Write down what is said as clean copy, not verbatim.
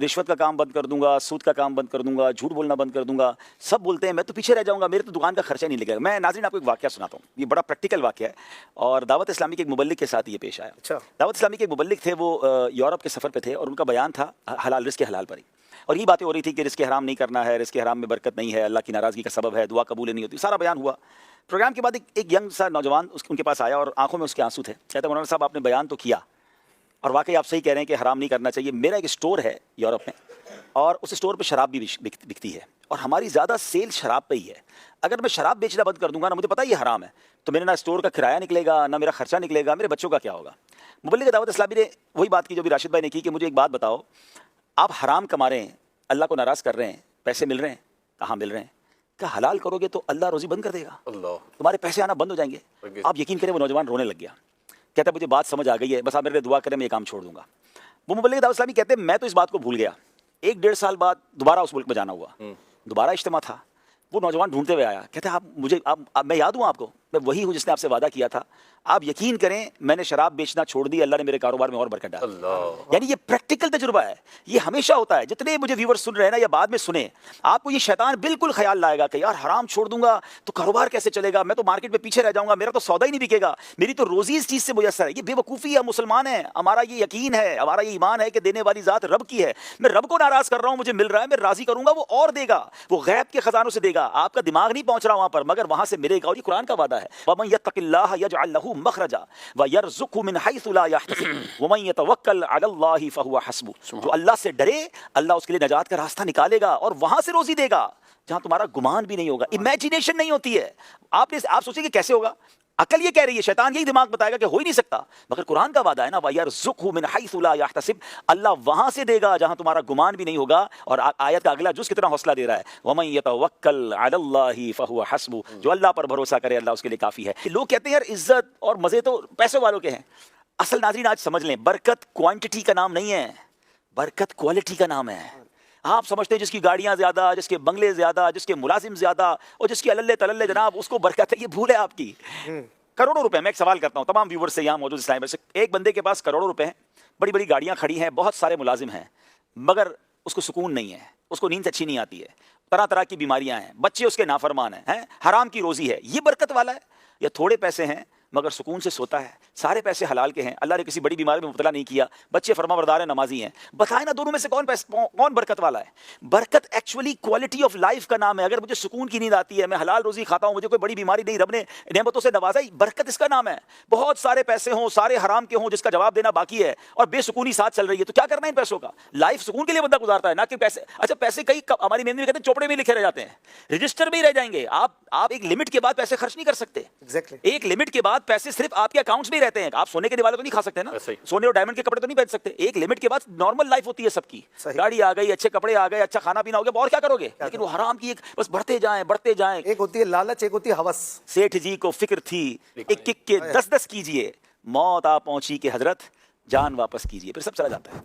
رشوت کا کام بند کر دوں گا, سود کا کام بند کر دوں گا, جھوٹ بولنا بند کر دوں گا. سب بولتے ہیں میں تو پیچھے رہ جاؤں گا, میرے تو دکان کا خرچہ نہیں لگے گا. میں ناظرین آپ کو ایک واقعہ سناتا ہوں, یہ بڑا پریکٹیکل واقعہ ہے اور دعوت اسلامی کے ایک مبلغ کے ساتھ یہ پیش آیا. دعوت اسلامی کے ایک مبلغ تھے, وہ یورپ کے سفر پہ تھے اور ان کا بیان تھا حلال رزق حلال پر ہی, اور یہ باتیں ہو رہی تھی کہ رزق حرام نہیں کرنا ہے, رزق حرام میں برکت نہیں ہے, اللہ کی ناراضگی کا سبب ہے, دعا قبول نہیں ہوتی. سارا بیان ہوا. پروگرام کے بعد ایک ینگ سا نوجوان ان کے پاس آیا اور آنکھوں میں اس کے آنسو تھے. کہتے مولانا صاحب آپ نے بیان تو کیا اور واقعی آپ صحیح کہہ رہے ہیں کہ حرام نہیں کرنا چاہیے. میرا ایک اسٹور ہے یورپ میں اور اس اسٹور پہ شراب بھی بکتی ہے اور ہماری زیادہ سیل شراب پہ ہی ہے. اگر میں شراب بیچنا بند کر دوں گا نا, مجھے پتا یہ حرام ہے, تو میرے نہ اسٹور کا کرایہ نکلے گا, نہ میرا خرچہ نکلے گا, میرے بچوں کا کیا ہوگا. مبلغ دعوت اسلامی نے وہی بات کی جو بھی راشد بھائی نے کی کہ مجھے ایک بات بتاؤ, آپ حرام کما رہے ہیں, اللہ کو ناراض کر رہے ہیں, پیسے مل رہے ہیں, کہاں مل رہے ہیں, کہ حلال کرو گے تو اللہ روزی بند کر دے گا, تمہارے پیسے آنا بند ہو جائیں گے. آپ یقین کریں وہ نوجوان رونے لگ گیا. کہتا ہے مجھے بات سمجھ آ گئی ہے, بس آپ میرے لیے دعا کریں, میں یہ کام چھوڑ دوں گا. وہ مبلغ دعوت اسلامی کہتے ہیں میں تو اس بات کو بھول گیا. 1-1.5 سال بعد دوبارہ اس ملک میں جانا ہوا, دوبارہ اجتماع تھا. وہ نوجوان ڈھونڈتے ہوئے آیا, کہتے ہیں آپ مجھے میں یاد ہوں آپ کو, میں وہی ہوں جس نے آپ سے وعدہ کیا تھا. آپ یقین کریں میں نے شراب بیچنا چھوڑ دی, اللہ نے میرے کاروبار میں اور برکت ڈالی. یعنی یہ پریکٹیکل تجربہ ہے, یہ ہمیشہ ہوتا ہے. جتنے مجھے ویور سن رہے ہیں نا یا بعد میں سنیں, آپ کو یہ شیطان بالکل خیال لائے گا کہ یار حرام چھوڑ دوں گا تو کاروبار کیسے چلے گا, میں تو مارکیٹ میں پیچھے رہ جاؤں گا, میرا تو سودا ہی نہیں بکے گا, میری تو روزی اس چیز سے میسر ہے. یہ بے وقوفی ہے. مسلمان ہے, ہمارا یہ یقین ہے, ہمارا یہ ایمان ہے کہ دینے والی ذات رب کی ہے. میں رب کو ناراض کر رہا ہوں, مجھے مل رہا ہے, میں راضی کروں گا, وہ اور دے گا, وہ غیب کے خزانوں سے دے گا. آپ کا دماغ نہیں پہنچ رہا وہاں پر, مگر وہاں سے ملے گا. اور یہ قرآن کا وعدہ ہے, وَمَن يَتَّقِ اللَّهَ يَجْعَل لَهُ مَخْرَجًا وَيَرْزُقْهُ مِنْ حَيْثُ لَا يَحْتَسِبُ وَمَن يَتَوَكَّلْ عَلَى اللَّهِ فَهُوَ حَسْبُهُ. جو اللہ سے ڈرے اللہ اس کے لیے نجات کا راستہ نکالے گا اور وہاں سے روزی دے گا جہاں تمہارا گمان بھی نہیں ہوگا. امیجینیشن نہیں ہوتی ہے. آپ سوچیں کہ کیسے ہوگا, عقل یہ کہہ رہی ہے, شیطان یہی دماغ بتائے گا کہ ہو ہی نہیں سکتا, مگر قرآن کا وعدہ ہے نا, وَيَرْزُقْهُ مِنْ حَيْثُ لَا يَحْتَسِبُ, اللہ وہاں سے دے گا جہاں تمہارا گمان بھی نہیں ہوگا. اور آیت کا اگلا جز کتنا حوصلہ دے رہا ہے, وَمَن يَتَوَكَّلْ عَلَى اللَّهِ فَهُوَ حَسْبُهُ, جو اللہ پر بھروسہ کرے اللہ اس کے لیے کافی ہے. لوگ کہتے ہیں یار عزت اور مزے تو پیسے والوں کے ہیں. اصل ناظرین آج سمجھ لیں, برکت کوانٹٹی کا نام نہیں ہے, برکت کوالٹی کا نام ہے. آپ سمجھتے ہیں جس کی گاڑیاں زیادہ, جس کے بنگلے زیادہ, جس کے ملازم زیادہ, اور جس کی اللہ تللے جناب اس کو برکت ہے, یہ بھول ہے آپ کی. کروڑوں روپے, میں ایک سوال کرتا ہوں تمام ویور سے یہاں موجود اسلامی سے, ایک بندے کے پاس کروڑوں روپے ہیں, بڑی بڑی گاڑیاں کھڑی ہیں, بہت سارے ملازم ہیں, مگر اس کو سکون نہیں ہے, اس کو نیند اچھی نہیں آتی ہے, طرح طرح کی بیماریاں ہیں, بچے اس کے نافرمان ہیں, حرام کی روزی ہے. یہ برکت والا ہے یا تھوڑے پیسے ہیں مگر سکون سے سوتا ہے, سارے پیسے حلال کے ہیں, اللہ نے کسی بڑی بیماری میں مبتلا نہیں کیا, بچے فرما بردار ہیں, نمازی ہیں. بتائیں نا دونوں میں سے کون برکت والا ہے؟ برکت ایکچولی کوالٹی آف لائف کا نام ہے. اگر مجھے سکون کی نیند آتی ہے, میں حلال روزی کھاتا ہوں, مجھے کوئی بڑی بیماری نہیں, رب نے نعمتوں سے نوازا, برکت اس کا نام ہے. بہت سارے پیسے ہوں, سارے حرام کے ہوں, جس کا جواب دینا باقی ہے, اور بے سکونی ساتھ چل رہی ہے, تو کیا کرنا ہے ان پیسوں کا؟ لائف سکون کے لیے بندہ گزارتا ہے, نہ کہ پیسے. اچھا پیسے کئی ہماری مہندی میں کہتے ہیں چوپڑے میں لکھے رہ جاتے ہیں, رجسٹر میں ہی رہ جائیں گے. آپ ایک لمٹ کے بعد پیسے خرچ نہیں کر سکتے. ایک لمٹ کے بعد پیسے صرف آپ کے اکاؤنٹس میں ہی رہتے ہیں. آپ سونے کے دیوالے تو نہیں کھا سکتے نا, سونے اور ڈائمنڈ کے کپڑے تو نہیں پہن سکتے. ایک لمٹ کے بعد نارمل لائف ہوتی ہے سب کی, گاڑی آ گئی, اچھے کپڑے آ گئے, اچھا کھانا پینا ہو گیا, اور کیا کرو گے؟ لیکن وہ حرام کی ایک بس بڑھتے جائیں. ایک ہوتی ہے لالچ, ایک ہوتی ہے ہوس. سیٹھ جی کو فکر تھی ایک کے 10 کیجئے, موت آ پہنچی کہ حضرت جان واپس کیجئے, پھر سب چلا جاتا ہے.